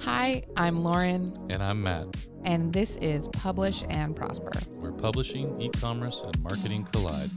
Hi, I'm Lauren, And I'm Matt. and this is Publish and Prosper. Where publishing, e-commerce, and marketing collide.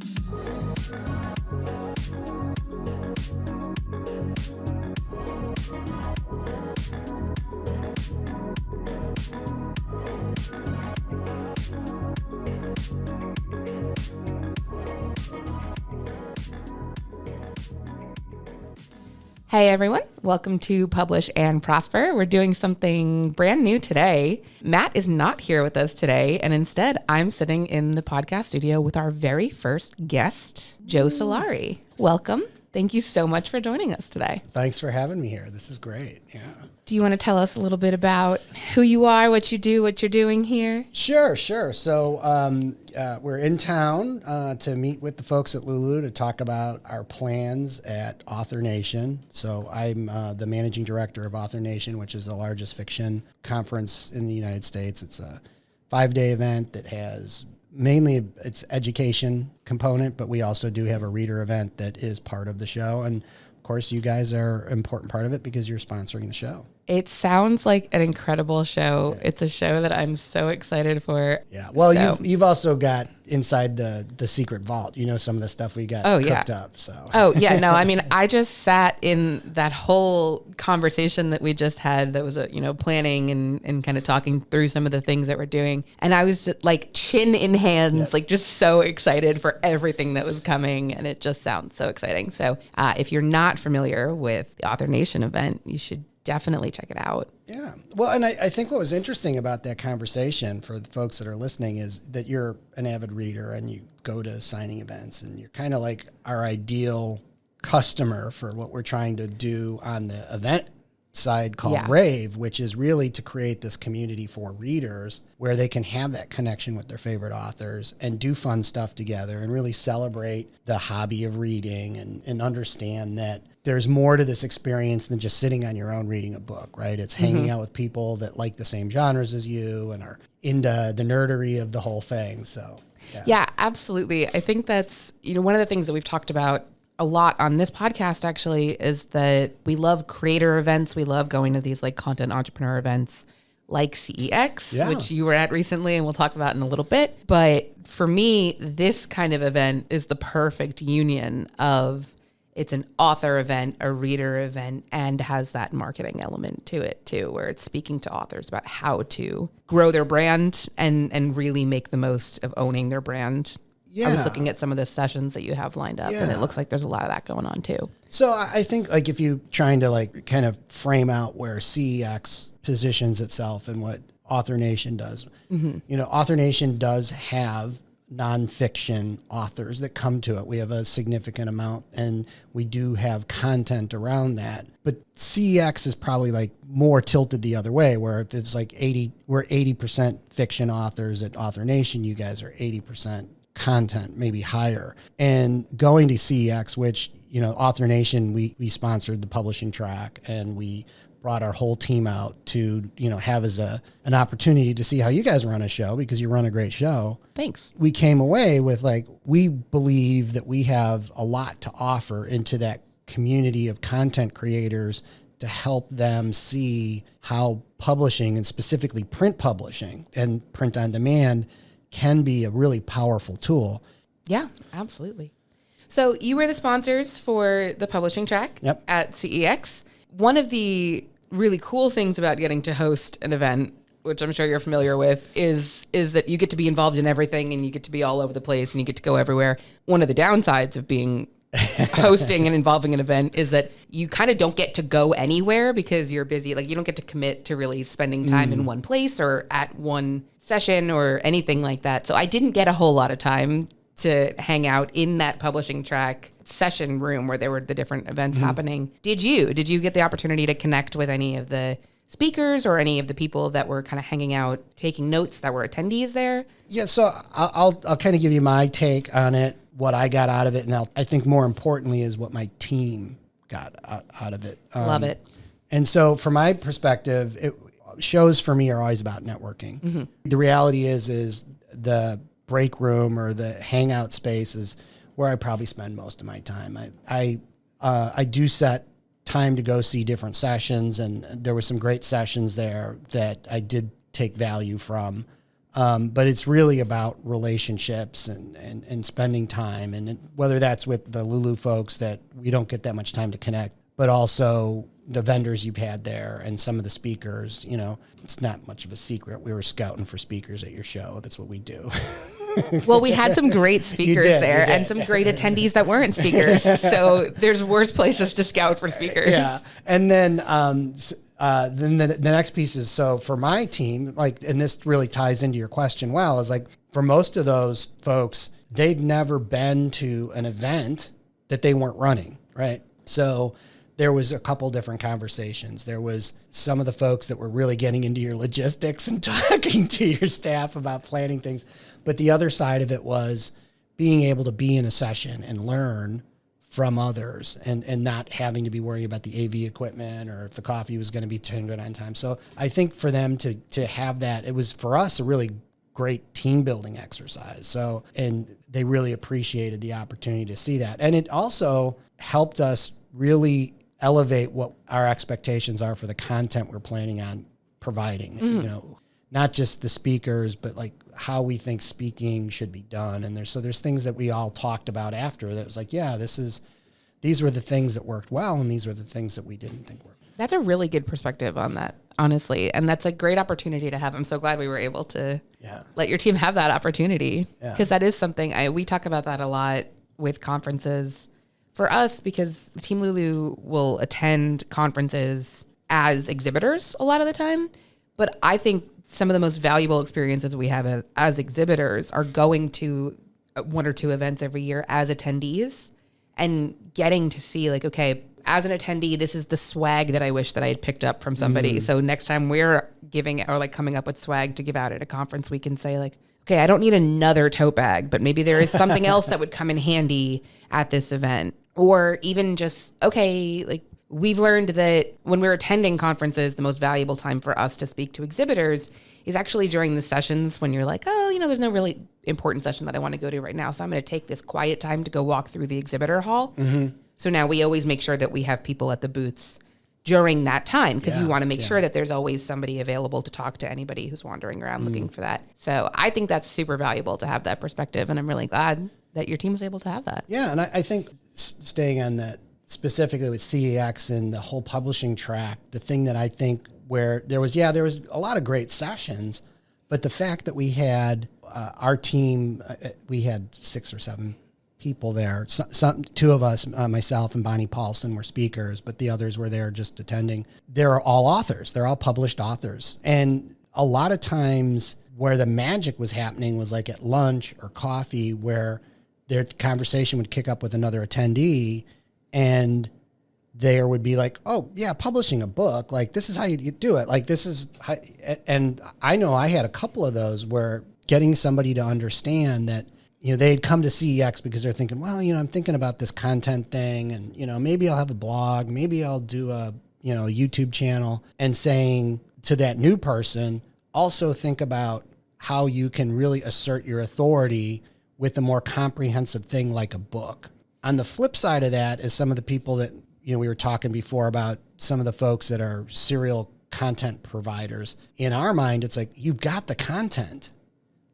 Hey everyone, welcome to Publish and Prosper. We're doing something brand new today. Matt is not here with us today, and instead I'm sitting in the podcast studio with our very first guest, Joe Solari. Welcome. Thank you so much for joining us today. Thanks for having me here. This is great. Yeah. Do you want to tell us a little bit about who you are, what you do, what you're doing here? Sure. So we're in town to meet with the folks at Lulu to talk about our plans at Author Nation. So I'm the managing director of Author Nation, which is the largest fiction conference in the United States. It's a 5-day event that has mainly its education component, but we also do have a reader event that is part of the show. And of course, you guys are an important part of it because you're sponsoring the show. It sounds like an incredible show. It's a show that I'm so excited for. Yeah. Well, So- you've also got inside the secret vault. You know some of the stuff we got cooked up. So. Oh, yeah. No, I mean, I just sat in that whole conversation that we just had that was, planning and kind of talking through some of the things that we're doing. And I was just like chin in hands, like just so excited for everything that was coming. And it just sounds so exciting. So if you're not familiar with the Author Nation event, you should definitely check it out. Yeah. Well, and I think what was interesting about that conversation for the folks that are listening is that you're an avid reader and you go to signing events and you're kind of like our ideal customer for what we're trying to do on the event side called Rave, which is really to create this community for readers where they can have that connection with their favorite authors and do fun stuff together and really celebrate the hobby of reading and understand that there's more to this experience than just sitting on your own reading a book, right? It's hanging out with people that like the same genres as you and are into the nerdery of the whole thing. So, Yeah, absolutely. I think that's, one of the things that we've talked about a lot on this podcast actually is that we love creator events. We love going to these like content entrepreneur events like CEX, which you were at recently and we'll talk about in a little bit. But for me, this kind of event is the perfect union of it's an author event, a reader event, and has that marketing element to it too, where it's speaking to authors about how to grow their brand and really make the most of owning their brand. Yeah. I was looking at some of the sessions that you have lined up, and it looks like there's a lot of that going on too. So I think like if you trying to like kind of frame out where CEX positions itself and what Author Nation does, Author Nation does have nonfiction authors that come to it. We have a significant amount and we do have content around that. But CEX is probably like more tilted the other way, where if it's like we're 80% fiction authors at Author Nation, you guys are 80% content, maybe higher. And going to CEX, which, Author Nation, we sponsored the publishing track and we brought our whole team out to, have as an opportunity to see how you guys run a show because you run a great show. Thanks. We came away with like, we believe that we have a lot to offer into that community of content creators to help them see how publishing and specifically print publishing and print on demand can be a really powerful tool. Yeah, absolutely. So you were the sponsors for the publishing track at CEX. One of the really cool things about getting to host an event, which I'm sure you're familiar with, is that you get to be involved in everything and you get to be all over the place and you get to go everywhere. One of the downsides of being hosting and involving an event is that you kind of don't get to go anywhere because you're busy. Like you don't get to commit to really spending time in one place or at one session or anything like that. So I didn't get a whole lot of time to hang out in that publishing track session room where there were the different events happening. Did you get the opportunity to connect with any of the speakers or any of the people that were kind of hanging out, taking notes that were attendees there? Yeah. So I'll kind of give you my take on it, what I got out of it. And I think more importantly is what my team got out of it. Love it. And so from my perspective, shows for me are always about networking. The reality is the break room or the hangout space is where I probably spend most of my time. I do set time to go see different sessions, and there were some great sessions there that I did take value from. But it's really about relationships and spending time, and whether that's with the Lulu folks that we don't get that much time to connect, but also the vendors you've had there and some of the speakers. It's not much of a secret. We were scouting for speakers at your show. That's what we do. Well, we had some great speakers there and some great attendees that weren't speakers. So there's worse places to scout for speakers. Yeah. And then the next piece is, so for my team, and this really ties into your question well, is for most of those folks, they'd never been to an event that they weren't running, right? So there was a couple different conversations. There was some of the folks that were really getting into your logistics and talking to your staff about planning things. But the other side of it was being able to be in a session and learn from others and not having to be worrying about the AV equipment or if the coffee was going to be turned on time. So I think for them to have that, it was for us a really great team building exercise. So, and they really appreciated the opportunity to see that. And it also helped us really elevate what our expectations are for the content we're planning on providing, not just the speakers, but how we think speaking should be done. And there's things that we all talked about after that was these were the things that worked well, and these were the things that we didn't think worked. That's a really good perspective on that, honestly. And that's a great opportunity to have. I'm so glad we were able to let your team have that opportunity, because that is something we talk about that a lot with conferences for us, because Team Lulu will attend conferences as exhibitors a lot of the time. But I think some of the most valuable experiences we have as exhibitors are going to one or two events every year as attendees and getting to see okay, as an attendee, this is the swag that I wish that I had picked up from somebody. So next time we're giving or coming up with swag to give out at a conference, we can say okay, I don't need another tote bag, but maybe there is something else that would come in handy at this event. Or even just, we've learned that when we're attending conferences, the most valuable time for us to speak to exhibitors is actually during the sessions when you're there's no really important session that I want to go to right now. So I'm going to take this quiet time to go walk through the exhibitor hall. Mm-hmm. So now we always make sure that we have people at the booths during that time, because we want to make sure that there's always somebody available to talk to anybody who's wandering around looking for that. So I think that's super valuable to have that perspective. And I'm really glad that your team was able to have that. Yeah. And I think staying on that specifically with CEX and the whole publishing track, the thing that I think where there was a lot of great sessions, but the fact that we had our team, we had 6 or 7 people there. Two of us, myself and Bonnie Paulson, were speakers, but the others were there just attending. They're all authors. They're all published authors. And a lot of times where the magic was happening was at lunch or coffee, where their conversation would kick up with another attendee, and there would be oh yeah, publishing a book, this is how you do it. This is how, and I know I had a couple of those where getting somebody to understand that, they'd come to CEX because they're thinking, well, I'm thinking about this content thing, and, maybe I'll have a blog, maybe I'll do a YouTube channel, and saying to that new person, also think about how you can really assert your authority with a more comprehensive thing like a book. On the flip side of that is some of the people that, we were talking before about some of the folks that are serial content providers. In our mind, it's you've got the content.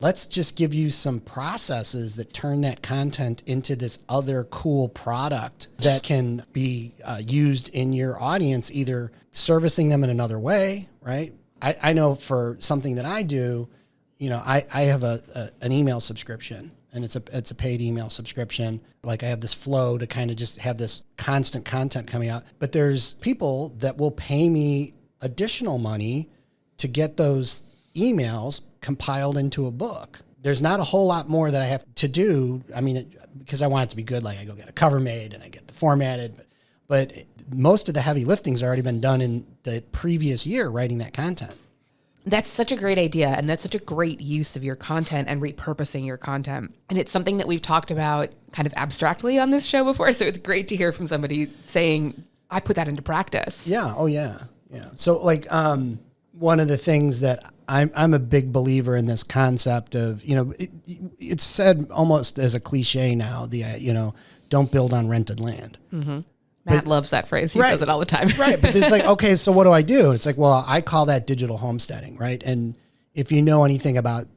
Let's just give you some processes that turn that content into this other cool product that can be used in your audience, either servicing them in another way, right? I know for something that I do, I have an email subscription, and it's a paid email subscription. I have this flow to kind of just have this constant content coming out. But there's people that will pay me additional money to get those emails compiled into a book. There's not a whole lot more that I have to do. I mean, because I want it to be good, I go get a cover made and I get the formatted. But most of the heavy lifting's already been done in the previous year writing that content. That's such a great idea. And that's such a great use of your content and repurposing your content. And it's something that we've talked about kind of abstractly on this show before. So it's great to hear from somebody saying, I put that into practice. Yeah. Oh, yeah. Yeah. So one of the things that I'm a big believer in this concept of, it's said almost as a cliche now, don't build on rented land. Mm-hmm. Matt loves that phrase. He says it all the time. Right. But it's like, okay, so what do I do? It's like, well, I call that digital homesteading, right? And if you know anything about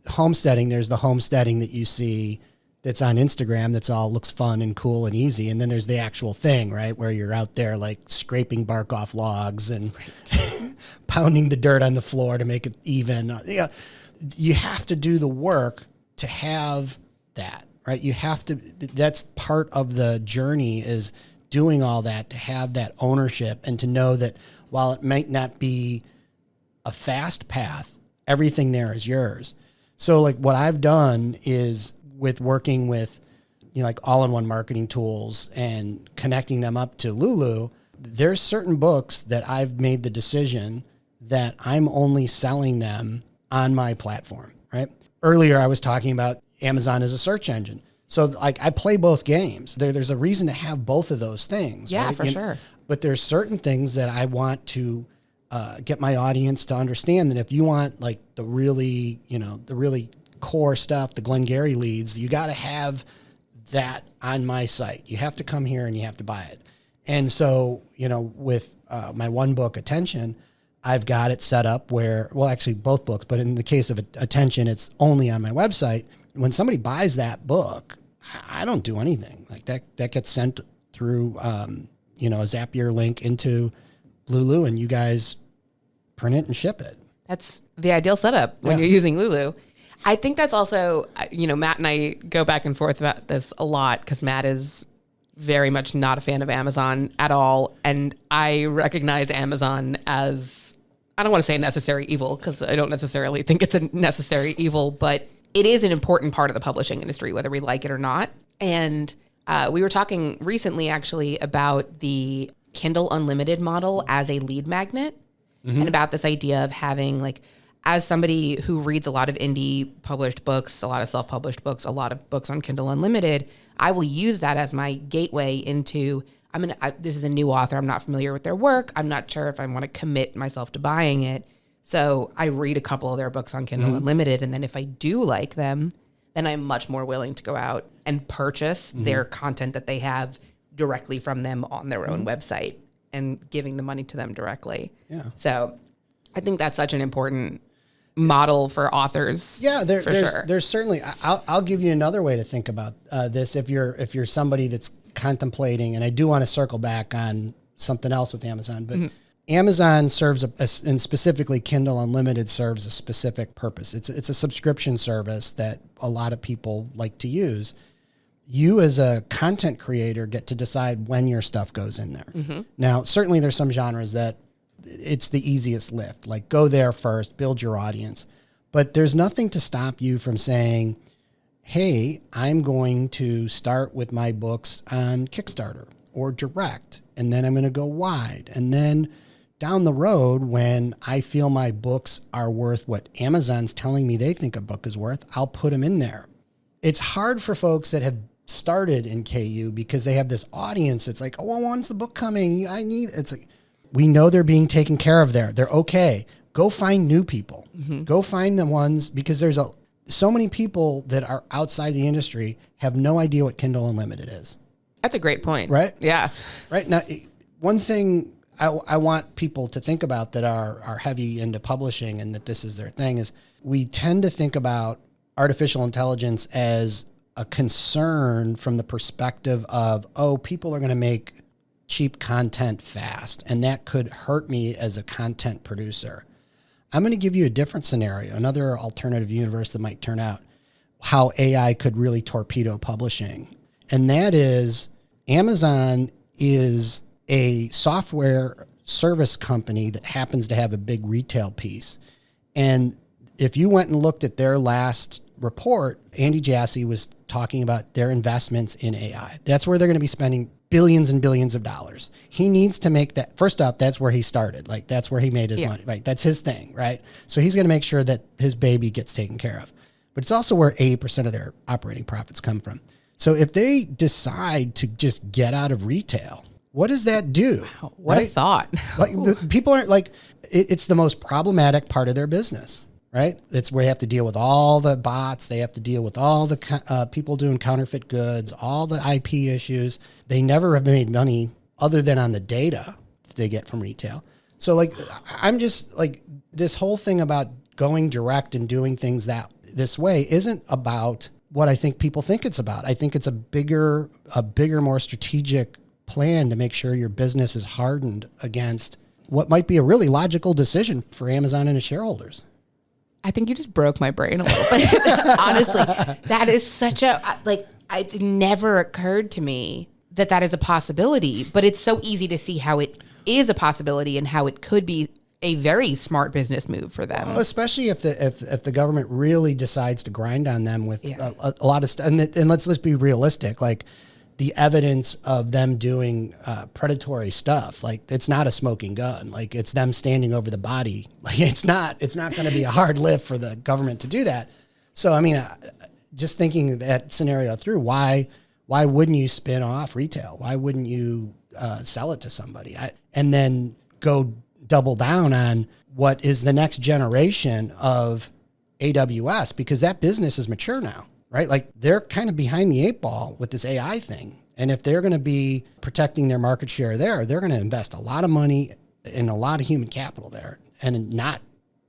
homesteading, there's the homesteading that you see that's on Instagram that's all looks fun and cool and easy. And then there's the actual thing, right? Where you're out there like scraping bark off logs and pounding the dirt on the floor to make it even. You have to do the work to have that, right? You have to, that's part of the journey, is doing all that, to have that ownership and to know that while it might not be a fast path, everything there is yours. So like what I've done is with working with, like all-in-one marketing tools and connecting them up to Lulu, there's certain books that I've made the decision that I'm only selling them on my platform, right? Earlier I was talking about Amazon as a search engine. So like I play both games. There's a reason to have both of those things. Yeah, right? for sure. But there's certain things that I want to get my audience to understand, that if you want like the really core stuff, the Glengarry leads, you got to have that on my site. You have to come here and you have to buy it. And so, with my one book, Attention, I've got it set up where, well, actually both books, but in the case of Attention, it's only on my website. When somebody buys that book, I don't do anything. Like that gets sent through, a Zapier link into Lulu, and you guys print it and ship it. That's the ideal setup when you're using Lulu. I think that's also, Matt and I go back and forth about this a lot because Matt is very much not a fan of Amazon at all. And I recognize Amazon as, I don't want to say necessary evil because I don't necessarily think it's a necessary evil, but it is an important part of the publishing industry, whether we like it or not. And we were talking recently actually about the Kindle Unlimited model as a lead magnet, and about this idea of having, like, as somebody who reads a lot of indie published books, a lot of self-published books, a lot of books on Kindle Unlimited, I will use that as my gateway into, this is a new author, I'm not familiar with their work, I'm not sure if I want to commit myself to buying it. So I read a couple of their books on Kindle Unlimited, and then if I do like them, then I'm much more willing to go out and purchase their content that they have directly from them on their own website and giving the money to them directly. Yeah. So I think that's such an important model for authors. Yeah, there's certainly. I'll give you another way to think about this. If you're somebody that's contemplating, and I do want to circle back on something else with Amazon, but Amazon serves and specifically Kindle Unlimited serves a specific purpose. It's a subscription service that a lot of people like to use. You as a content creator get to decide when your stuff goes in there. Now, certainly there's some genres that it's the easiest lift, like go there first, build your audience. But there's nothing to stop you from saying, hey, I'm going to start with my books on Kickstarter or direct, and then I'm going to go wide. And then down the road, when I feel my books are worth what Amazon's telling me they think a book is worth, I'll put them in there. It's hard for folks that have started in KU because they have this audience that's like, oh, well, when's the book coming? It's like, we know they're being taken care of there. They're okay. Go find new people. Go find the ones, because there's so many people that are outside the industry have no idea what Kindle Unlimited is. That's a great point. Right? Yeah. Right. Now, one thing I want people to think about that are heavy into publishing and that this is their thing is we tend to think about artificial intelligence as a concern from the perspective of, oh, people are going to make cheap content fast, and that could hurt me as a content producer. I'm going to give you a different scenario, another alternative universe that might turn out how AI could really torpedo publishing. And that is Amazon is a software service company that happens to have a big retail piece. And if you went and looked at their last report, Andy Jassy was talking about their investments in AI. That's where they're going to be spending billions and billions of dollars. He needs to make that, first up, that's where he started. Like, that's where he made his money, right? That's his thing, right? So he's going to make sure that his baby gets taken care of. But it's also where 80% of their operating profits come from. So if they decide to just get out of retail, what does that do? Wow, what a thought. Like, people aren't like, it's the most problematic part of their business. Right? It's where they have to deal with all the bots. They have to deal with all the people doing counterfeit goods, all the IP issues. They never have made money other than on the data they get from retail. So like, I'm just like, this whole thing about going direct and doing things this way isn't about what I think people think it's about. I think it's a bigger, more strategic plan to make sure your business is hardened against what might be a really logical decision for Amazon and its shareholders. I think you just broke my brain a little bit. Honestly, that is such a, like, it never occurred to me that is a possibility, but it's so easy to see how it is a possibility and how it could be a very smart business move for them. Well, especially if the government really decides to grind on them with a lot of stuff. And let's be realistic. Like, the evidence of them doing predatory stuff, like, it's not a smoking gun. Like, it's them standing over the body. Like, it's not going to be a hard lift for the government to do that. So, I mean, just thinking that scenario through, why wouldn't you spin off retail? Why wouldn't you sell it to somebody? And then go double down on what is the next generation of AWS, because that business is mature now, right? Like, they're kind of behind the 8 ball with this AI thing. And if they're going to be protecting their market share there, they're going to invest a lot of money and a lot of human capital there and not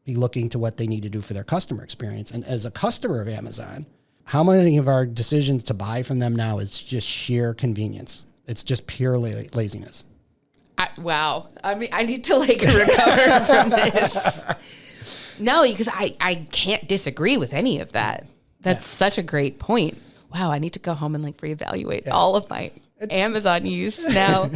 be looking to what they need to do for their customer experience. And as a customer of Amazon, how many of our decisions to buy from them now is just sheer convenience? It's just pure laziness. Wow. I mean, I need to like recover from this. No, because I can't disagree with any of that. That's such a great point. Wow, I need to go home and like reevaluate all of my Amazon use now,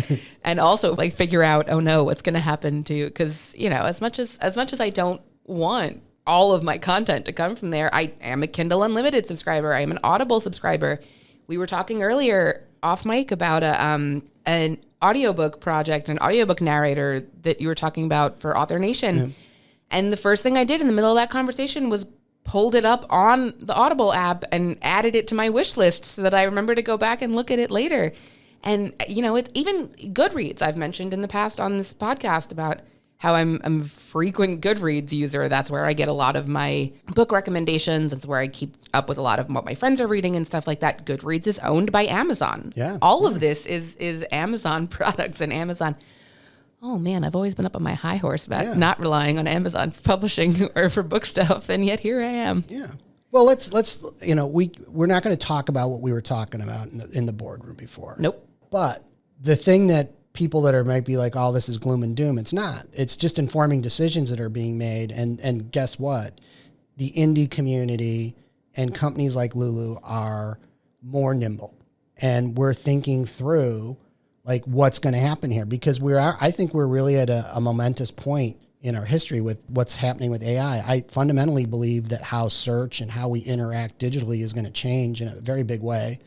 and also like figure out, oh no, what's going to happen to, because as much as I don't want all of my content to come from there, I am a Kindle Unlimited subscriber. I am an Audible subscriber. We were talking earlier off mic about an audiobook project, an audiobook narrator that you were talking about for Author Nation. Yeah. And the first thing I did in the middle of that conversation was pulled it up on the Audible app and added it to my wish list so that I remember to go back and look at it later. And, it, even Goodreads, I've mentioned in the past on this podcast about how I'm a frequent Goodreads user. That's where I get a lot of my book recommendations. It's where I keep up with a lot of what my friends are reading and stuff like that. Goodreads is owned by Amazon. Yeah. All of this is Amazon products and Amazon. Oh man, I've always been up on my high horse about not relying on Amazon for publishing or for book stuff. And yet here I am. Yeah. Well, let's we're not going to talk about what we were talking about in the boardroom before. Nope. But the thing that people that might be like, oh, this is gloom and doom. It's not. It's just informing decisions that are being made. And guess what? The indie community and companies like Lulu are more nimble. And we're thinking through like what's going to happen here, because I think we're really at a momentous point in our history with what's happening with AI. I fundamentally believe that how search and how we interact digitally is going to change in a very big way.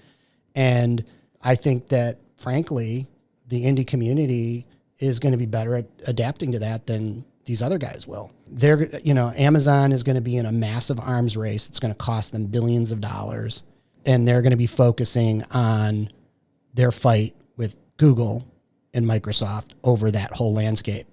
And I think that, frankly, the indie community is going to be better at adapting to that than these other guys will. Amazon is going to be in a massive arms race that's going to cost them billions of dollars, and they're going to be focusing on their fight with Google and Microsoft over that whole landscape.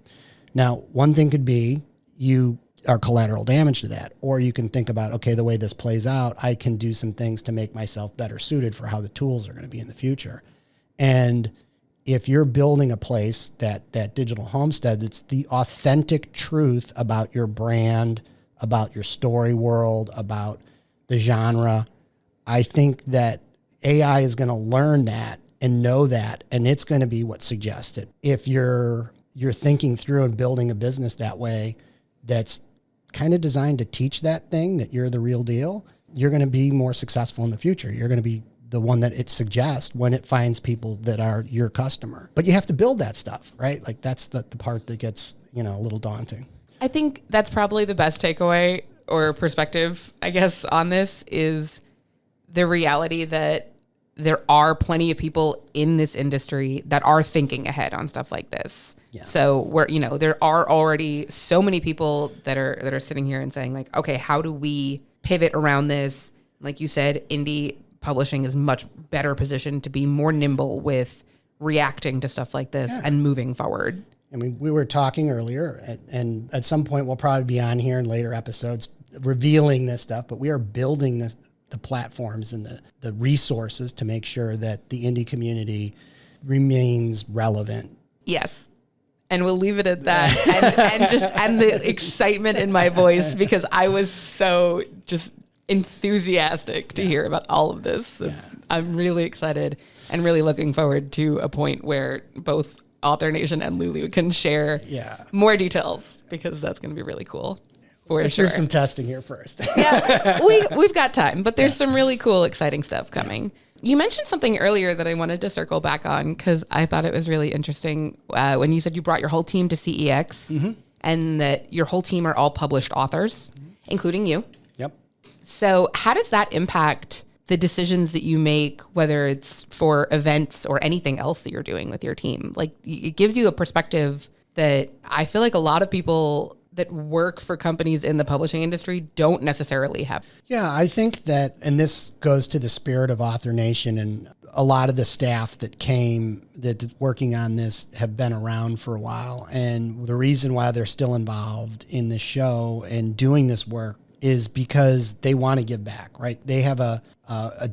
Now, one thing could be you are collateral damage to that, or you can think about, okay, the way this plays out, I can do some things to make myself better suited for how the tools are going to be in the future. And if you're building a place, that digital homestead, that's the authentic truth about your brand, about your story world, about the genre, I think that AI is going to learn that and know that, and it's going to be what's suggested. If you're thinking through and building a business that way, that's kind of designed to teach that thing that you're the real deal, you're going to be more successful in the future. You're going to be the one that it suggests when it finds people that are your customer. But you have to build that stuff, right? Like that's the part that gets, a little daunting. I think that's probably the best takeaway or perspective, I guess, on this is the reality that there are plenty of people in this industry that are thinking ahead on stuff like this. Yeah. So there are already so many people that are sitting here and saying like, okay, how do we pivot around this? Like you said, indie publishing is much better positioned to be more nimble with reacting to stuff like this and moving forward. I mean, we were talking earlier, and at some point we'll probably be on here in later episodes revealing this stuff, but we are building the platforms and the resources to make sure that the indie community remains relevant. Yes. And we'll leave it at that. and the excitement in my voice, because I was so just enthusiastic to hear about all of this. Yeah. I'm really excited and really looking forward to a point where both Author Nation and Lulu can share more details, because that's going to be really cool. Let's do some testing here first. Yeah, we've got time, but there's some really cool, exciting stuff coming. You mentioned something earlier that I wanted to circle back on, because I thought it was really interesting when you said you brought your whole team to CEX and that your whole team are all published authors, including you. Yep. So how does that impact the decisions that you make, whether it's for events or anything else that you're doing with your team? Like, it gives you a perspective that I feel like a lot of people that work for companies in the publishing industry don't necessarily have. Yeah, I think that, and this goes to the spirit of Author Nation, and a lot of the staff that came that working on this have been around for a while. And the reason why they're still involved in the show and doing this work is because they want to give back, right? They have a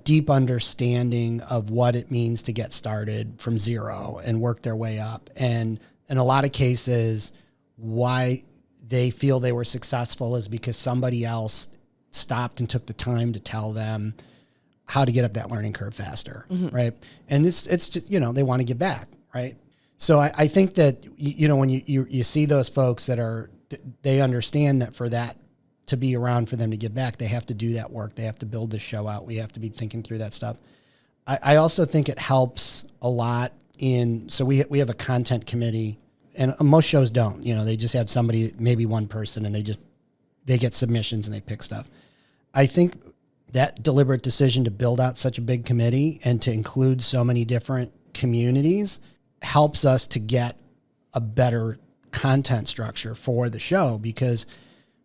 deep understanding of what it means to get started from zero and work their way up. And in a lot of cases, why they feel they were successful is because somebody else stopped and took the time to tell them how to get up that learning curve faster, right? And it's just, they want to give back, right? So I think that, when you see those folks that they understand that for that to be around for them to give back, they have to do that work. They have to build the show out. We have to be thinking through that stuff. I also think it helps a lot so we have a content committee. And most shows don't, they just have somebody, maybe one person, and they get submissions and they pick stuff. I think that deliberate decision to build out such a big committee and to include so many different communities helps us to get a better content structure for the show, because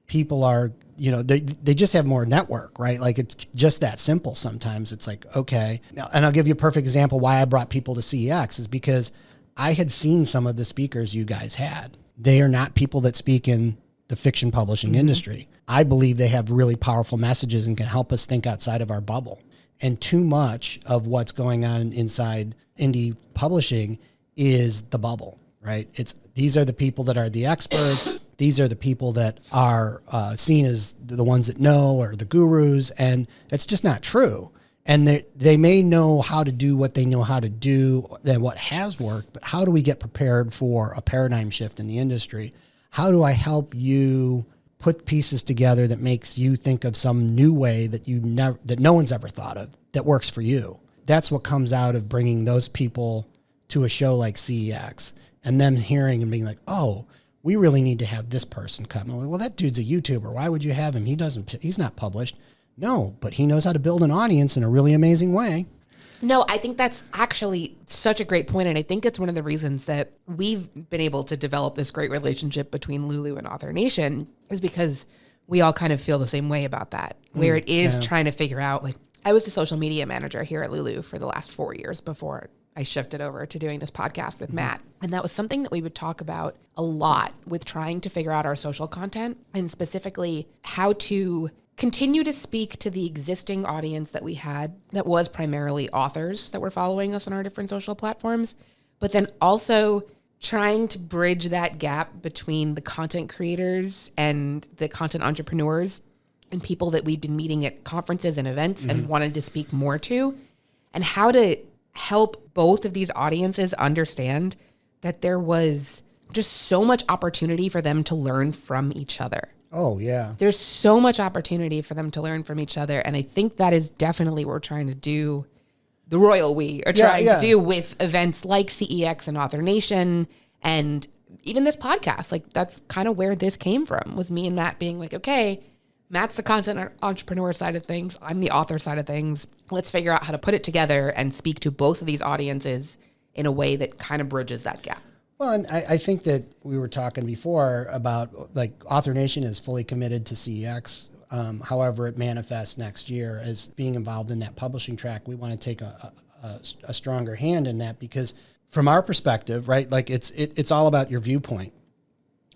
people are, they just have more network, right? Like, it's just that simple. Sometimes it's like, okay. And I'll give you a perfect example why I brought people to CEX is because I had seen some of the speakers you guys had. They are not people that speak in the fiction publishing industry. I believe they have really powerful messages and can help us think outside of our bubble. And too much of what's going on inside indie publishing is the bubble, right? These are the people that are the experts. These are the people that are seen as the ones that know, or the gurus. And it's just not true. And they may know how to do what they know how to do and what has worked, but how do we get prepared for a paradigm shift in the industry? How do I help you put pieces together that makes you think of some new way that that no one's ever thought of that works for you? That's what comes out of bringing those people to a show like CEX and them hearing and being like, oh, we really need to have this person come. I'm like, well, that dude's a YouTuber. Why would you have him? He's not published. No, but he knows how to build an audience in a really amazing way. No, I think that's actually such a great point. And I think it's one of the reasons that we've been able to develop this great relationship between Lulu and Author Nation is because we all kind of feel the same way about that, where it is trying to figure out, like, I was the social media manager here at Lulu for the last 4 years before I shifted over to doing this podcast with Matt. And that was something that we would talk about a lot with trying to figure out our social content, and specifically how to continue to speak to the existing audience that we had that was primarily authors that were following us on our different social platforms, but then also trying to bridge that gap between the content creators and the content entrepreneurs and people that we'd been meeting at conferences and events and wanted to speak more to, and how to help both of these audiences understand that there was just so much opportunity for them to learn from each other. Oh, yeah. There's so much opportunity for them to learn from each other. And I think that is definitely what we're trying to do. The royal we are trying to do with events like CEX and Author Nation and even this podcast. Like, that's kind of where this came from, was me and Matt being like, okay, Matt's the content entrepreneur side of things. I'm the author side of things. Let's figure out how to put it together and speak to both of these audiences in a way that kind of bridges that gap. Well, and I think that we were talking before about, like, Author Nation is fully committed to CEX. However it manifests next year as being involved in that publishing track. We want to take a stronger hand in that, because from our perspective, right, like, it's all about your viewpoint.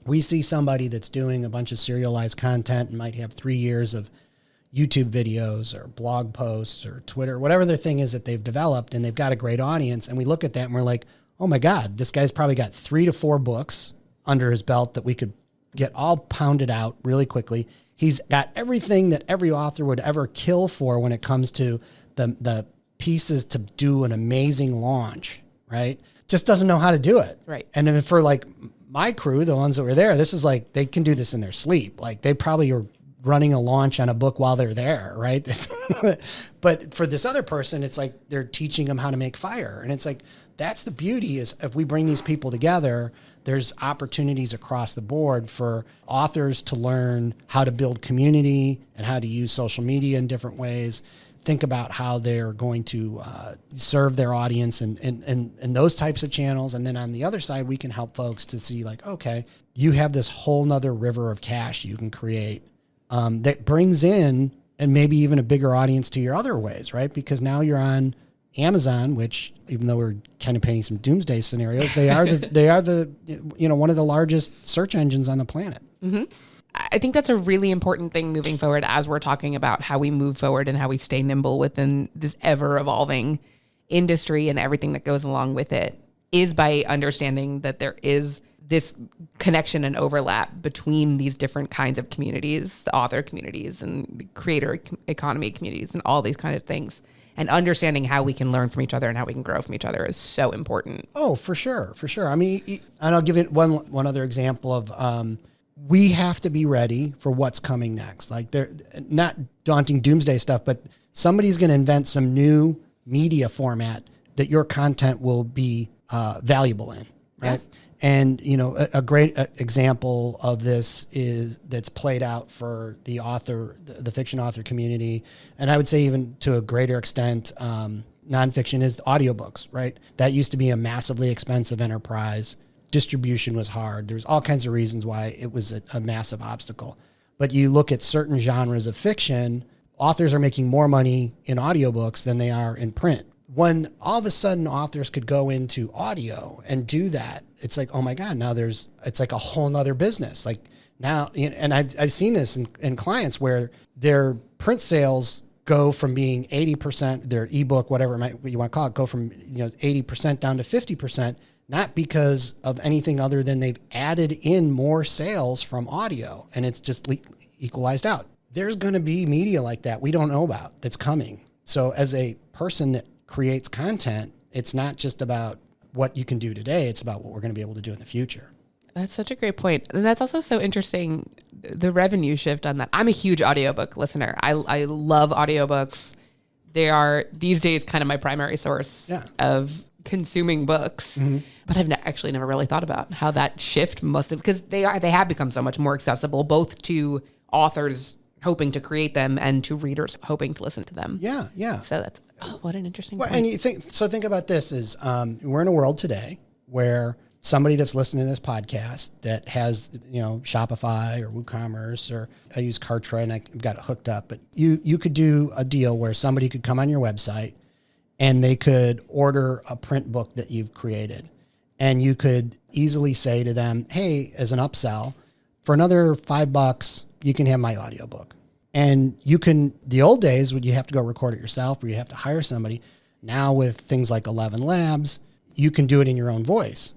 We see somebody that's doing a bunch of serialized content and might have 3 years of, YouTube videos or blog posts or Twitter, whatever their thing is that they've developed, and they've got a great audience. And we look at that and we're like, oh my God, this guy's probably got 3 to 4 books under his belt that we could get all pounded out really quickly. He's got everything that every author would ever kill for when it comes to the pieces to do an amazing launch, right? Just doesn't know how to do it. Right. And then for like my crew, the ones that were there, this is like, they can do this in their sleep. Like they probably are running a launch on a book while they're there, right? But for this other person, it's like they're teaching them how to make fire. And it's like, that's the beauty, is if we bring these people together, there's opportunities across the board for authors to learn how to build community and how to use social media in different ways. Think about how they're going to serve their audience and those types of channels. And then on the other side, we can help folks to see like, okay, you have this whole nother river of cash you can create that brings in and maybe even a bigger audience to your other ways, right? Because now you're on Amazon, which, even though we're kind of painting some doomsday scenarios, they are the one of the largest search engines on the planet. Mm-hmm. I think that's a really important thing moving forward as we're talking about how we move forward and how we stay nimble within this ever evolving industry and everything that goes along with it, is by understanding that there is this connection and overlap between these different kinds of communities, the author communities and the creator economy communities and all these kinds of things. And understanding how we can learn from each other and how we can grow from each other is so important. Oh, for sure. For sure. I mean, and I'll give it one other example of, we have to be ready for what's coming next. Like, they're not daunting doomsday stuff, but somebody's going to invent some new media format that your content will be valuable in, right? Yeah. And, a great example of this is that's played out for the author, the fiction author community. And I would say even to a greater extent, nonfiction is audiobooks, right? That used to be a massively expensive enterprise. Distribution was hard. There's all kinds of reasons why it was a massive obstacle. But you look at certain genres of fiction, authors are making more money in audiobooks than they are in print. When all of a sudden authors could go into audio and do that, it's like, oh my God, now it's like a whole nother business. Like now, and I've seen this in clients where their print sales go from being 80%, their ebook, whatever you want to call it, go from 80% down to 50%, not because of anything other than they've added in more sales from audio and it's just equalized out. There's going to be media like that we don't know about that's coming. So as a person that creates content, it's not just about what you can do today, it's about what we're going to be able to do in the future. That's such a great point. And that's also so interesting, the revenue shift on that. I'm a huge audiobook listener. I love audiobooks. They are these days kind of my primary source of consuming books. Mm-hmm. But I've actually never really thought about how that shift must have, because they have become so much more accessible, both to authors hoping to create them and to readers hoping to listen to them. Yeah, yeah. So that's, what an interesting point. And think about this is, we're in a world today where somebody that's listening to this podcast that has, Shopify or WooCommerce, or I use Kartra and I've got it hooked up, but you could do a deal where somebody could come on your website and they could order a print book that you've created. And you could easily say to them, hey, as an upsell, for another $5, you can have my audiobook. And you can, the old days when you have to go record it yourself or you have to hire somebody, now with things like 11 Labs, you can do it in your own voice.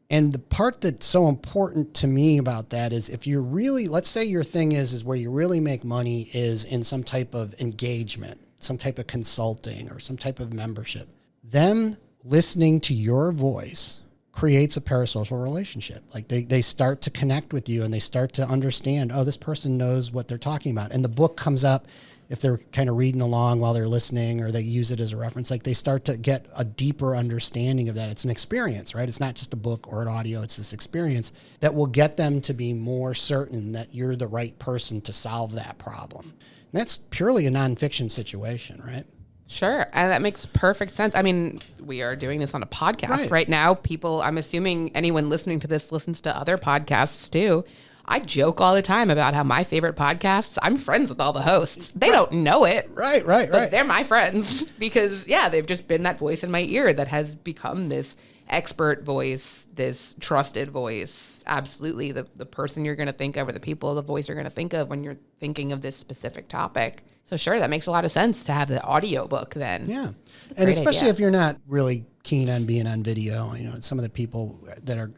And the part that's so important to me about that is if you're really, let's say your thing is where you really make money is in some type of engagement, some type of consulting or some type of membership, them listening to your voice creates a parasocial relationship. Like they start to connect with you and they start to understand, oh, this person knows what they're talking about. And the book comes up if they're kind of reading along while they're listening or they use it as a reference, like they start to get a deeper understanding of that. It's an experience, right? It's not just a book or an audio. It's this experience that will get them to be more certain that you're the right person to solve that problem. And that's purely a nonfiction situation, right? Sure. And that makes perfect sense. I mean, we are doing this on a podcast right now. People, I'm assuming anyone listening to this listens to other podcasts too. I joke all the time about how my favorite podcasts, I'm friends with all the hosts. They don't know it. Right. But they're my friends because, they've just been that voice in my ear that has become this expert voice, this trusted voice, absolutely the person you're going to think of, or the people, the voice you're going to think of when you're thinking of this specific topic. So sure, that makes a lot of sense to have the audiobook then. Yeah. And especially if you're not really keen on being on video, some of the people that are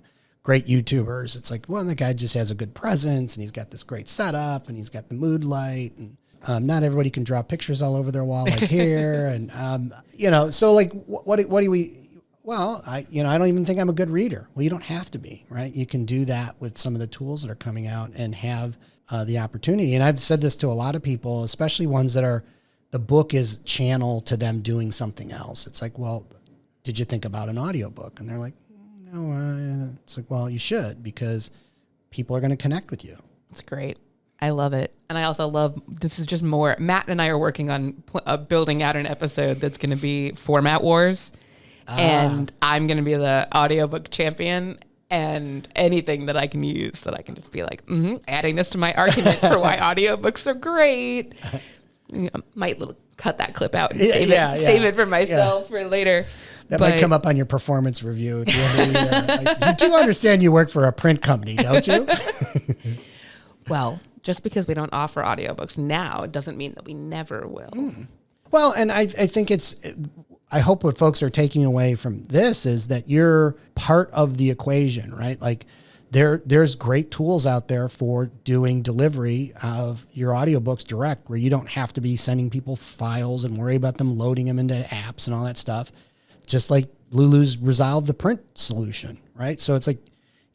great YouTubers, it's like, well, the guy just has a good presence and he's got this great setup and he's got the mood light, and not everybody can draw pictures all over their wall like here. And, so like, what do we, well, I don't even think I'm a good reader. Well, you don't have to be, right? You can do that with some of the tools that are coming out and have the opportunity. And I've said this to a lot of people, especially ones that are, the book is channel to them doing something else. It's like, well, did you think about an audiobook? And they're like, no. It's like, well, you should, because people are going to connect with you. It's great. I love it. And I also love, this is just more, Matt and I are working on building out an episode that's going to be format wars. And I'm going to be the audiobook champion, and anything that I can use that I can just be like, adding this to my argument for why audiobooks are great. Might cut that clip out and save it for myself for later. That might come up on your performance review at the end of the year. Like, you do understand you work for a print company, don't you? Well, just because we don't offer audiobooks now doesn't mean that we never will. Well, and I think I hope what folks are taking away from this is that you're part of the equation, right? Like there's great tools out there for doing delivery of your audiobooks direct, where you don't have to be sending people files and worry about them loading them into apps and all that stuff. Just like Lulu's resolved the print solution, right? So it's like,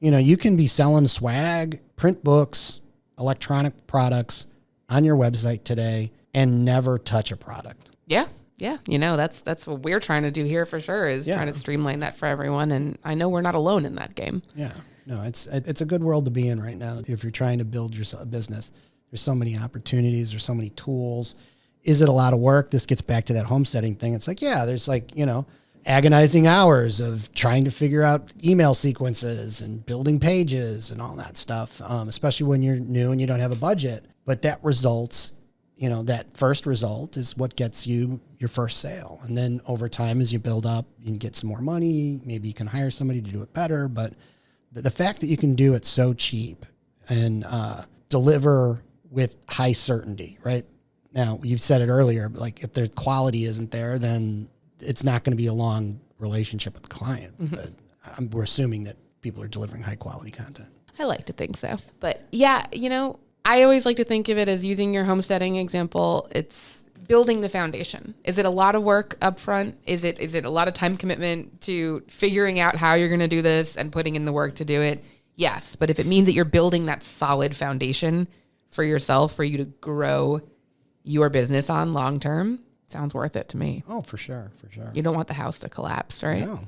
you can be selling swag, print books, electronic products on your website today and never touch a product. Yeah. Yeah. That's what we're trying to do here for sure, is trying to streamline that for everyone. And I know we're not alone in that game. Yeah. No, it's a good world to be in right now. If you're trying to build your business, there's so many opportunities. There's so many tools. Is it a lot of work? This gets back to that homesteading thing. It's like, there's like, agonizing hours of trying to figure out email sequences and building pages and all that stuff, especially when you're new and you don't have a budget. But that results, that first result is what gets you your first sale. And then over time, as you build up, you can get some more money. Maybe you can hire somebody to do it better. But the fact that you can do it so cheap and deliver with high certainty, right? Now, you've said it earlier, like if the quality isn't there, then it's not going to be a long relationship with the client. But we're assuming that people are delivering high quality content. I like to think so. But yeah, I always like to think of it as, using your homesteading example, it's building the foundation. Is it a lot of work up front? Is it a lot of time commitment to figuring out how you're going to do this and putting in the work to do it? Yes. But if it means that you're building that solid foundation for yourself, for you to grow your business on long term, sounds worth it to me. Oh, for sure. For sure. You don't want the house to collapse, right? No.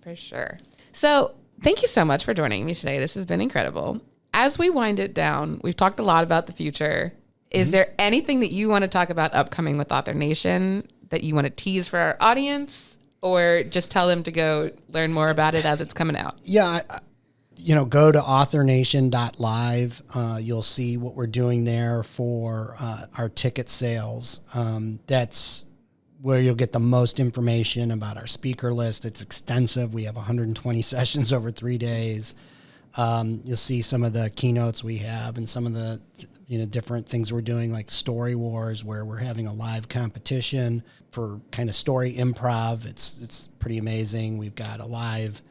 For sure. So thank you so much for joining me today. This has been incredible. As we wind it down, we've talked a lot about the future. Is there anything that you want to talk about upcoming with Author Nation that you want to tease for our audience, or just tell them to go learn more about it as it's coming out? Yeah. Go to authornation.live. You'll see what we're doing there for our ticket sales. That's where you'll get the most information about our speaker list. It's extensive. We have 120 sessions over 3 days. You'll see some of the keynotes we have and some of the different things we're doing, like Story Wars, where we're having a live competition for kind of story improv. It's pretty amazing. We've got a live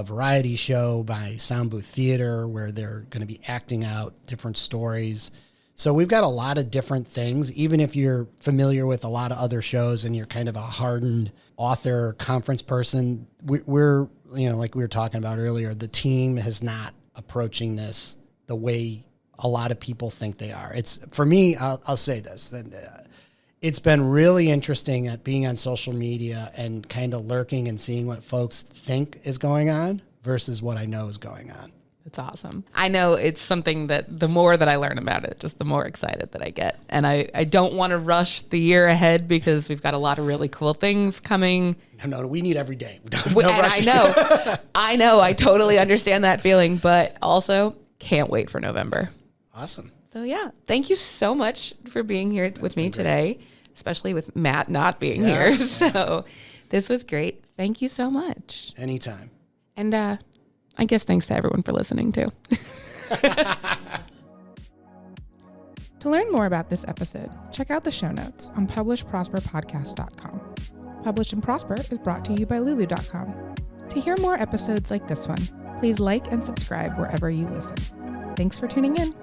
variety show by Sound Booth Theater, where they're going to be acting out different stories. So we've got a lot of different things. Even if you're familiar with a lot of other shows and you're kind of a hardened author conference person, we're like we were talking about earlier, the team is not approaching this the way a lot of people think they are. It's, for me, I'll say this, it's been really interesting at being on social media and kind of lurking and seeing what folks think is going on versus what I know is going on. It's awesome. I know it's something that the more that I learn about it, just the more excited that I get. And I don't want to rush the year ahead, because we've got a lot of really cool things coming. No, we need every day. I know. I totally understand that feeling, but also can't wait for November. Awesome. So yeah, thank you so much for being here with me today, especially with Matt not being here. Yeah. So this was great. Thank you so much. Anytime. And I guess thanks to everyone for listening too. To learn more about this episode, check out the show notes on publishprosperpodcast.com. Publish and Prosper is brought to you by Lulu.com. To hear more episodes like this one, please like and subscribe wherever you listen. Thanks for tuning in.